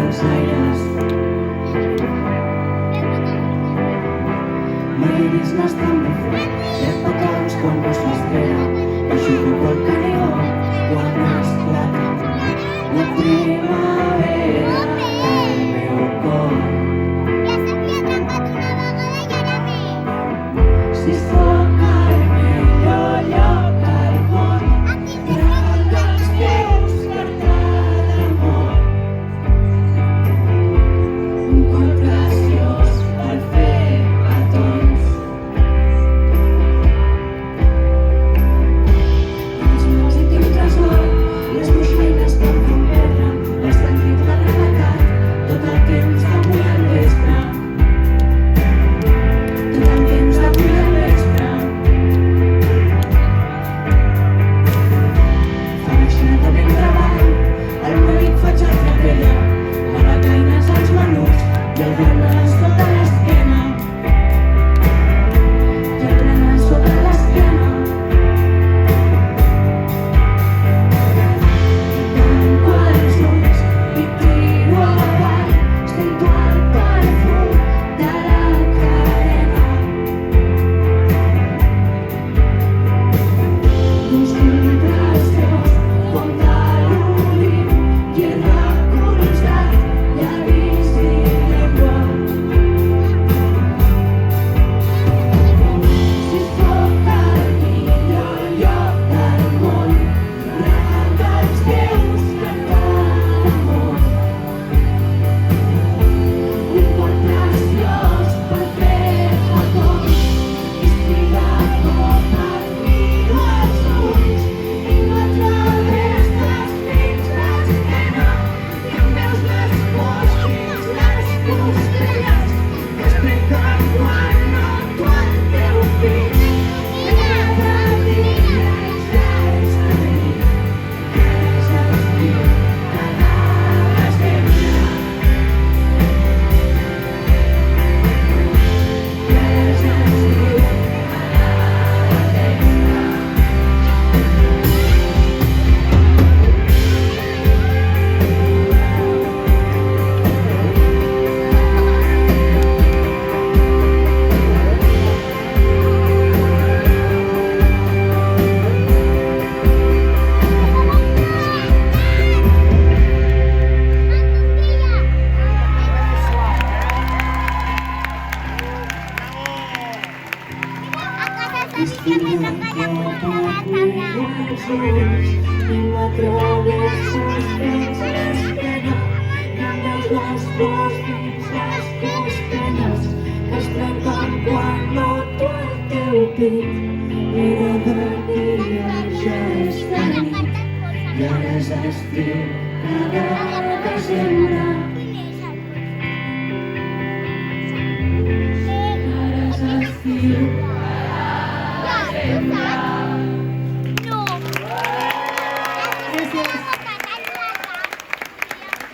els aires. Mai he vist nas tan profund, set petons com no s'espera. Aixuco pel canyó quan esclata la primavera al meu cor. Si sóc el millor lloc al món, regal dels teus carta d'amor. Un cor preciós per fer petons. Els meus íntims tresor, les moixaines que em fan perdre el sentit de la gravetat, tot el temps d'avui al vespre. Tot el temps d'avui al vespre. Fa baixada ben treball, al melic faig el trapella, la becaina és als menuts i el berenar sota l'esquena. I el berenar sota l'esquena. Tanco els ulls i tiro avall, sento el perfum de la carena. Uns contrastos com de l'oliu i he recolzat llavis i llengua. Si sóc el millor lloc del món, regal dels teus carta d'amor. Un cor preciós per fer petons. I si de cop et miro als ulls i no a través dels pits l'esquena i em veus les pors dins les costelles que expliquen quan noto el teu pit. I cada dia és estiu, cada desembre. I m'atravesses fins l'esquena i em veus les pors dins les costelles que es trenquen quan noto el teu pit. Era de dia, ja és de nit i ara és estiu, cada desembre.